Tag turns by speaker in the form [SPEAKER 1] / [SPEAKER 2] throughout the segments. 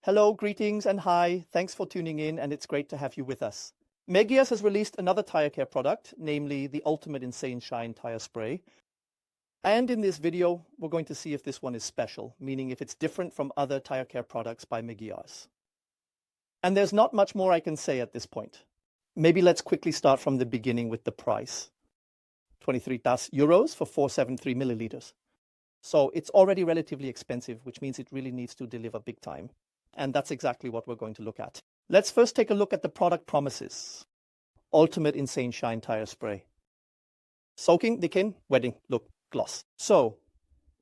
[SPEAKER 1] Hello, greetings and hi. Thanks for tuning in, and it's great to have you with us. Meguiar has released another tire care product, namely the Ultimate Insane Shine Tire Spray. And in this video, we're going to see if this one is special, meaning if it's different from other tire care products by Meguiar's. And there's not much more I can say at this point. Maybe let's quickly start from the beginning with the price. 23 euros for 473 milliliters. So it's already relatively expensive, which means it really needs to deliver big time. And that's exactly what we're going to look at. Let's first take a look at the product promises. Ultimate Insane Shine Tire Spray. Soaking, dicken, wedding, look, gloss. So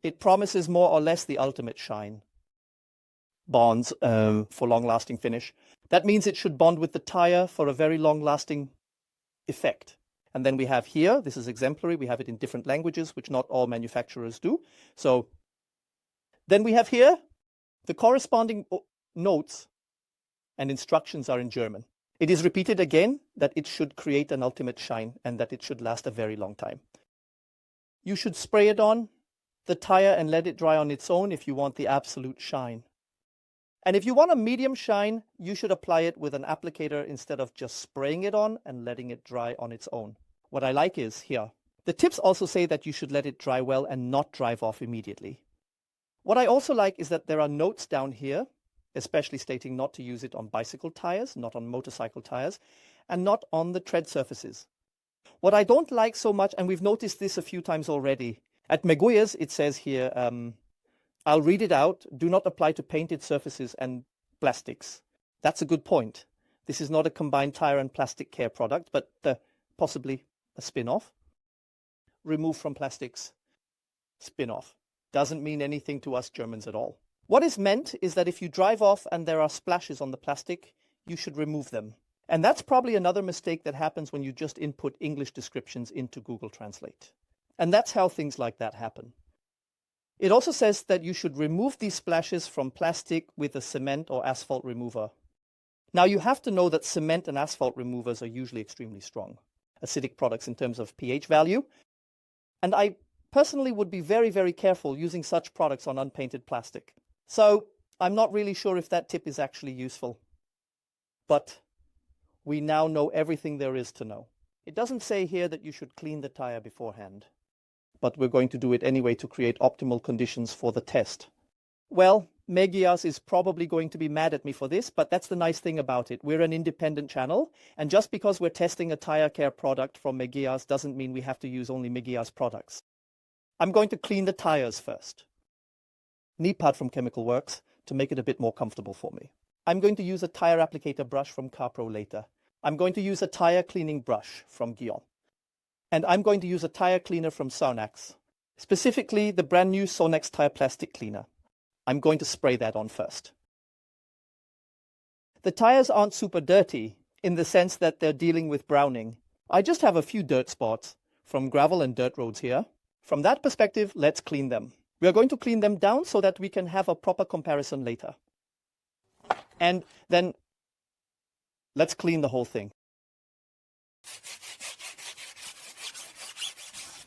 [SPEAKER 1] it promises more or less the ultimate shine. Bonds for long-lasting finish. That means it should bond with the tire for a very long-lasting effect. And then we have here, this is exemplary, we have it in different languages, which not all manufacturers do. So then we have here the corresponding notes and instructions are in German. It is repeated again that it should create an ultimate shine and that it should last a very long time. You should spray it on the tire and let it dry on its own if you want the absolute shine. And if you want a medium shine, you should apply it with an applicator instead of just spraying it on and letting it dry on its own. What I like is here. The tips also say that you should let it dry well and not drive off immediately. What I also like is that there are notes down here, especially stating not to use it on bicycle tires, not on motorcycle tires, and not on the tread surfaces. What I don't like so much, and we've noticed this a few times already, at Meguiar's it says here, I'll read it out, do not apply to painted surfaces and plastics. That's a good point. This is not a combined tire and plastic care product, but possibly a spin-off. Remove from plastics, spin-off. Doesn't mean anything to us Germans at all. What is meant is that if you drive off and there are splashes on the plastic, you should remove them. And that's probably another mistake that happens when you just input English descriptions into Google Translate. And that's how things like that happen. It also says that you should remove these splashes from plastic with a cement or asphalt remover. Now you have to know that cement and asphalt removers are usually extremely strong, acidic products in terms of pH value. And I personally would be very, very careful using such products on unpainted plastic. So I'm not really sure if that tip is actually useful. But we now know everything there is to know. It doesn't say here that you should clean the tire beforehand, but we're going to do it anyway to create optimal conditions for the test. Well, Meguiar's is probably going to be mad at me for this, but that's the nice thing about it. We're an independent channel, and just because we're testing a tire care product from Meguiar's doesn't mean we have to use only Meguiar's products. I'm going to clean the tires first. Knee pad from Chemical Works to make it a bit more comfortable for me. I'm going to use a tire applicator brush from CarPro later. I'm going to use a tire cleaning brush from Guillaume. And I'm going to use a tire cleaner from Sonax, specifically the brand new Sonax Tire Plastic Cleaner. I'm going to spray that on first. The tires aren't super dirty in the sense that they're dealing with browning. I just have a few dirt spots from gravel and dirt roads here. From that perspective, let's clean them. We are going to clean them down so that we can have a proper comparison later. And then let's clean the whole thing.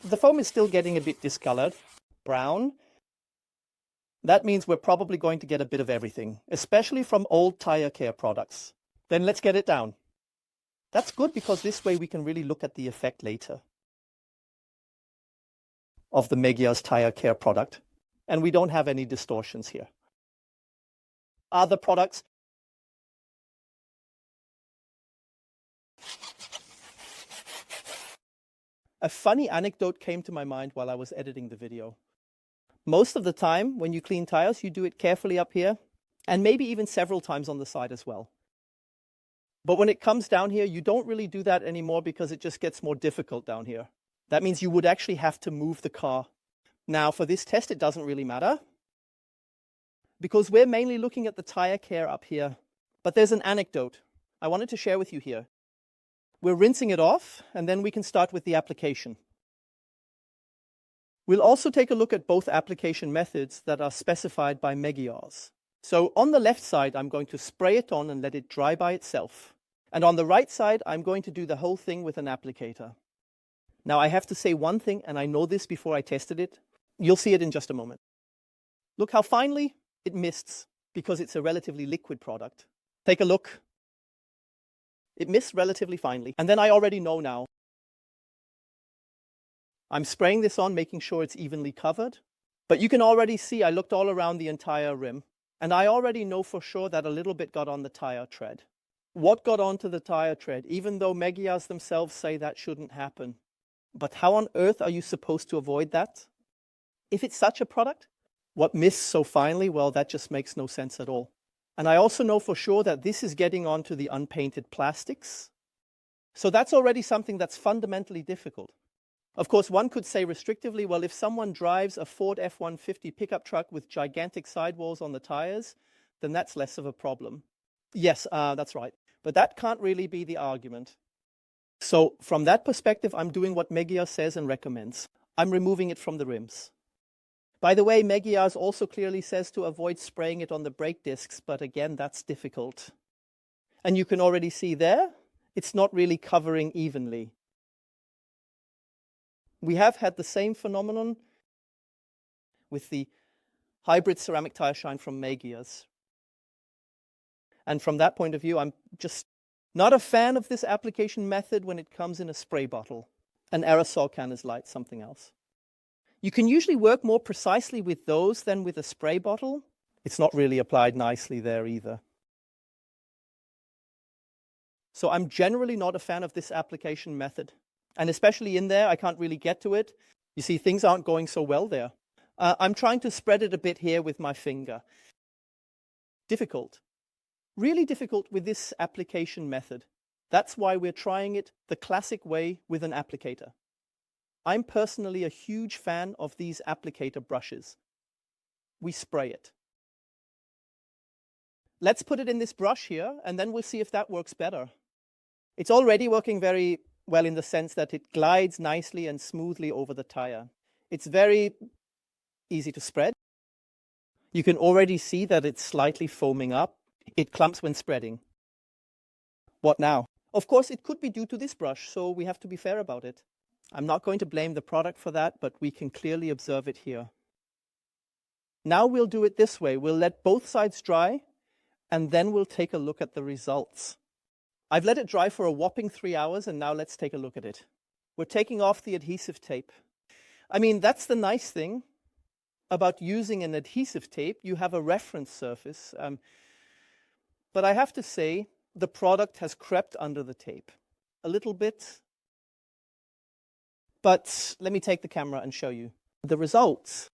[SPEAKER 1] The foam is still getting a bit discolored, brown. That means we're probably going to get a bit of everything, especially from old tire care products. Then let's get it down. That's good because this way we can really look at the effect later of the Meguiar's tire care product. And we don't have any distortions here. Other products. A funny anecdote came to my mind while I was editing the video. Most of the time, when you clean tires, you do it carefully up here, and maybe even several times on the side as well. But when it comes down here, you don't really do that anymore because it just gets more difficult down here. That means you would actually have to move the car. Now, for this test, it doesn't really matter, because we're mainly looking at the tire care up here. But there's an anecdote I wanted to share with you here. We're rinsing it off, and then we can start with the application. We'll also take a look at both application methods that are specified by Meguiar's. So on the left side, I'm going to spray it on and let it dry by itself. And on the right side, I'm going to do the whole thing with an applicator. Now, I have to say one thing, and I know this before I tested it. You'll see it in just a moment. Look how finely it mists. because it's a relatively liquid product. Take a look. It missed relatively finely. And then I already know now. I'm spraying this on, making sure it's evenly covered. But you can already see I looked all around the entire rim. And I already know for sure that a little bit got on the tire tread. What got onto the tire tread, even though Meguiars themselves say that shouldn't happen? But how on earth are you supposed to avoid that? If it's such a product, what missed so finely? Well, that just makes no sense at all. And I also know for sure that this is getting onto the unpainted plastics. So that's already something that's fundamentally difficult. Of course, one could say restrictively, well, if someone drives a Ford F-150 pickup truck with gigantic sidewalls on the tires, then that's less of a problem. Yes, that's right. But that can't really be the argument. So from that perspective, I'm doing what Meguiar says and recommends. I'm removing it from the rims. By the way, Meguiar also clearly says to avoid spraying it on the brake discs, but again, that's difficult. And you can already see there, it's not really covering evenly. We have had the same phenomenon with the hybrid ceramic tire shine from Meguiar's. And from that point of view, I'm just not a fan of this application method when it comes in a spray bottle. An aerosol can is light, something else. You can usually work more precisely with those than with a spray bottle. It's not really applied nicely there either. So I'm generally not a fan of this application method. And especially in there, I can't really get to it. You see, things aren't going so well there. I'm trying to spread it a bit here with my finger. Difficult. Really difficult with this application method. That's why we're trying it the classic way with an applicator. I'm personally a huge fan of these applicator brushes. We spray it. Let's put it in this brush here, and then we'll see if that works better. It's already working very well in the sense that it glides nicely and smoothly over the tire. It's very easy to spread. You can already see that it's slightly foaming up. It clumps when spreading. What now? Of course, it could be due to this brush, so we have to be fair about it. I'm not going to blame the product for that, but we can clearly observe it here. Now we'll do it this way. We'll let both sides dry, and then we'll take a look at the results. I've let it dry for a whopping 3 hours, and now let's take a look at it. We're taking off the adhesive tape. I mean, that's the nice thing about using an adhesive tape. You have a reference surface. But I have to say, the product has crept under the tape a little bit. But let me take the camera and show you the results.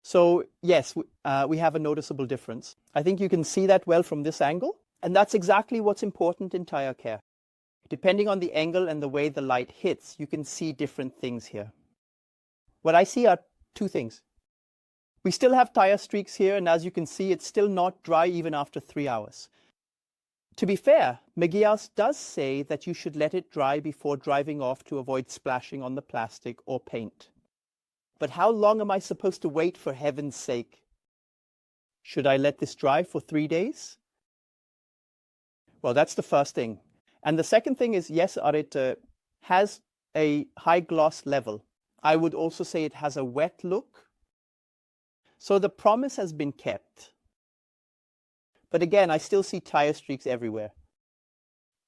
[SPEAKER 1] So yes, we have a noticeable difference. I think you can see that well from this angle. And that's exactly what's important in tire care. Depending on the angle and the way the light hits, you can see different things here. What I see are two things. We still have tire streaks here, and as you can see, it's still not dry even after 3 hours. To be fair, Meguiar does say that you should let it dry before driving off to avoid splashing on the plastic or paint. But how long am I supposed to wait, for heaven's sake? Should I let this dry for 3 days? Well, that's the first thing. And the second thing is, yes, it has a high gloss level. I would also say it has a wet look. So the promise has been kept. But again, I still see tire streaks everywhere.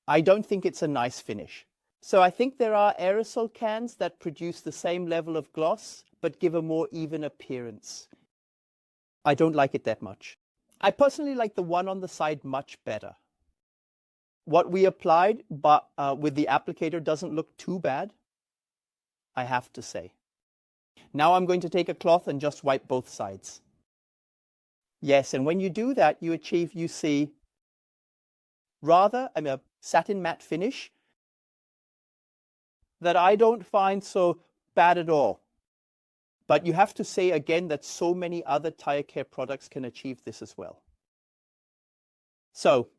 [SPEAKER 1] I don't think it's a nice finish. So I think there are aerosol cans that produce the same level of gloss, but give a more even appearance. I don't like it that much. I personally like the one on the side much better. What we applied with the applicator doesn't look too bad, I have to say. Now I'm going to take a cloth and just wipe both sides. Yes, and when you do that, you see, a satin matte finish that I don't find so bad at all. But you have to say again that so many other tire care products can achieve this as well. So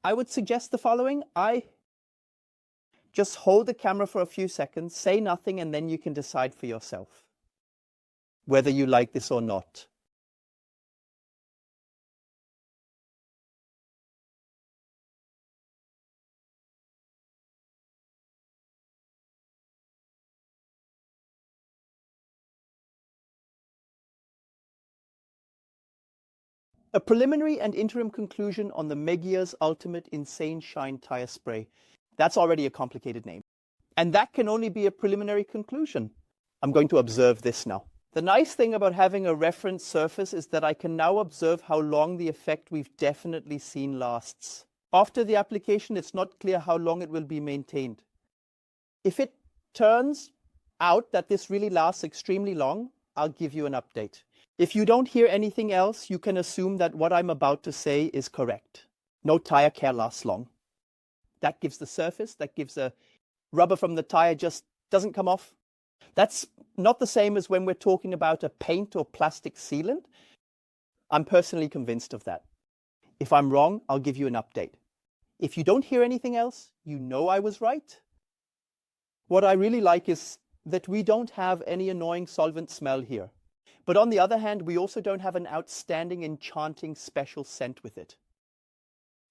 [SPEAKER 1] I would suggest the following. Just hold the camera for a few seconds, say nothing, and then you can decide for yourself whether you like this or not. A preliminary and interim conclusion on the Meguiar's Ultimate Insane Shine Tire Spray. That's already a complicated name. And that can only be a preliminary conclusion. I'm going to observe this now. The nice thing about having a reference surface is that I can now observe how long the effect we've definitely seen lasts. After the application, it's not clear how long it will be maintained. If it turns out that this really lasts extremely long, I'll give you an update. If you don't hear anything else, you can assume that what I'm about to say is correct. No tire care lasts long. That gives the surface, that gives a rubber from the tire just doesn't come off. That's not the same as when we're talking about a paint or plastic sealant. I'm personally convinced of that. If I'm wrong, I'll give you an update. If you don't hear anything else, you know I was right. What I really like is that we don't have any annoying solvent smell here. But on the other hand, we also don't have an outstanding, enchanting, special scent with it.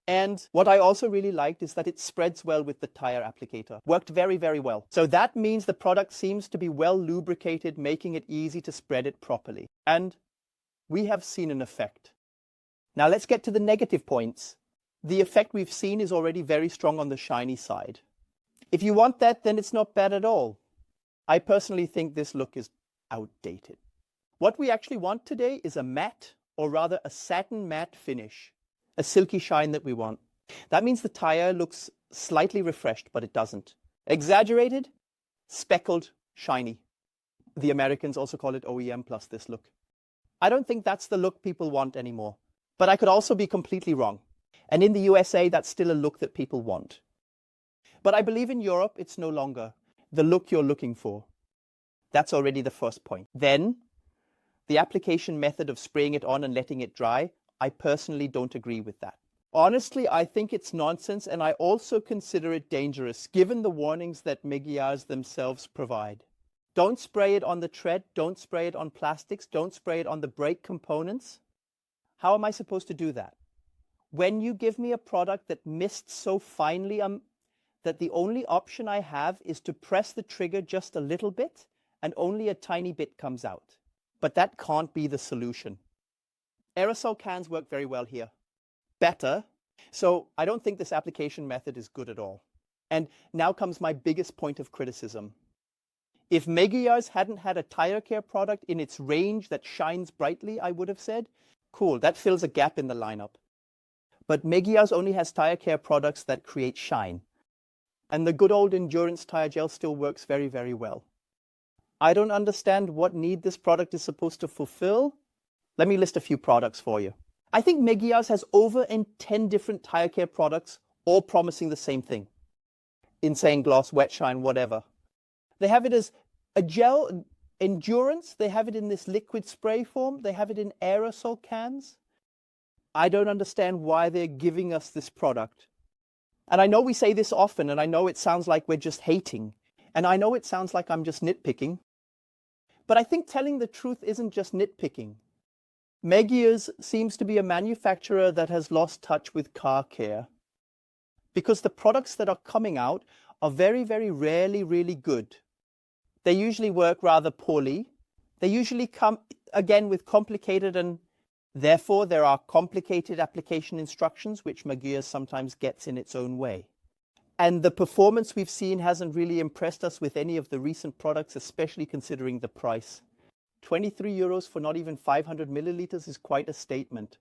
[SPEAKER 1] And what I also really liked is that it spreads well with the tire applicator. Worked very, very well. So that means the product seems to be well lubricated, making it easy to spread it properly. And we have seen an effect. Now let's get to the negative points. The effect we've seen is already very strong on the shiny side. If you want that, then it's not bad at all. I personally think this look is outdated. What we actually want today is a matte, or rather a satin matte finish. A silky shine that we want. That means the tire looks slightly refreshed, but it doesn't. Exaggerated, speckled, shiny. The Americans also call it OEM plus this look. I don't think that's the look people want anymore. But I could also be completely wrong. And in the USA, that's still a look that people want. But I believe in Europe, it's no longer the look you're looking for. That's already the first point. Then, the application method of spraying it on and letting it dry, I personally don't agree with that. Honestly, I think it's nonsense, and I also consider it dangerous, given the warnings that Meguiars themselves provide. Don't spray it on the tread, don't spray it on plastics, don't spray it on the brake components. How am I supposed to do that? When you give me a product that mists so finely that the only option I have is to press the trigger just a little bit, and only a tiny bit comes out. But that can't be the solution. Aerosol cans work very well here. Better. So I don't think this application method is good at all. And now comes my biggest point of criticism. If Meguiar's hadn't had a tire care product in its range that shines brightly, I would have said, cool, that fills a gap in the lineup. But Meguiar's only has tire care products that create shine. And the good old endurance tire gel still works very, very well. I don't understand what need this product is supposed to fulfill. Let me list a few products for you. I think Meguiar's has over 10 different tire care products, all promising the same thing. Insane gloss, wet shine, whatever. They have it as a gel endurance. They have it in this liquid spray form. They have it in aerosol cans. I don't understand why they're giving us this product. And I know we say this often, and I know it sounds like we're just hating. And I know it sounds like I'm just nitpicking. But I think telling the truth isn't just nitpicking. Meguiar's seems to be a manufacturer that has lost touch with car care. Because the products that are coming out are very, very rarely really good. They usually work rather poorly. They usually come, again, with complicated and therefore there are complicated application instructions, which Meguiar's sometimes gets in its own way. And the performance we've seen hasn't really impressed us with any of the recent products, especially considering the price. 23 euros for not even 500 milliliters is quite a statement.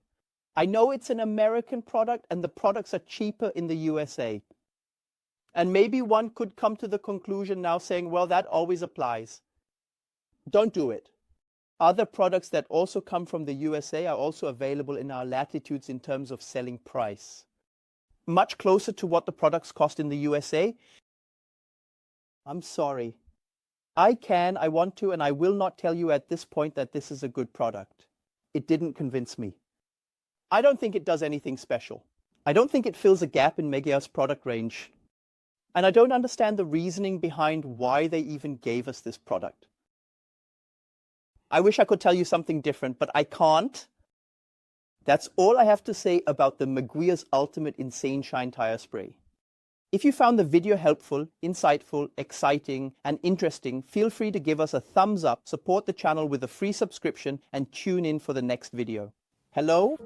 [SPEAKER 1] I know it's an American product and the products are cheaper in the USA. And maybe one could come to the conclusion now saying, well, that always applies. Don't do it. Other products that also come from the USA are also available in our latitudes in terms of selling price. Much closer to what the products cost in the USA. I'm sorry. I want to, and I will not tell you at this point that this is a good product. It didn't convince me. I don't think it does anything special. I don't think it fills a gap in Meguiar's product range. And I don't understand the reasoning behind why they even gave us this product. I wish I could tell you something different, but I can't. That's all I have to say about the Meguiar's Ultimate Insane Shine Tire Spray. If you found the video helpful, insightful, exciting, and interesting, feel free to give us a thumbs up, support the channel with a free subscription, and tune in for the next video. Hello?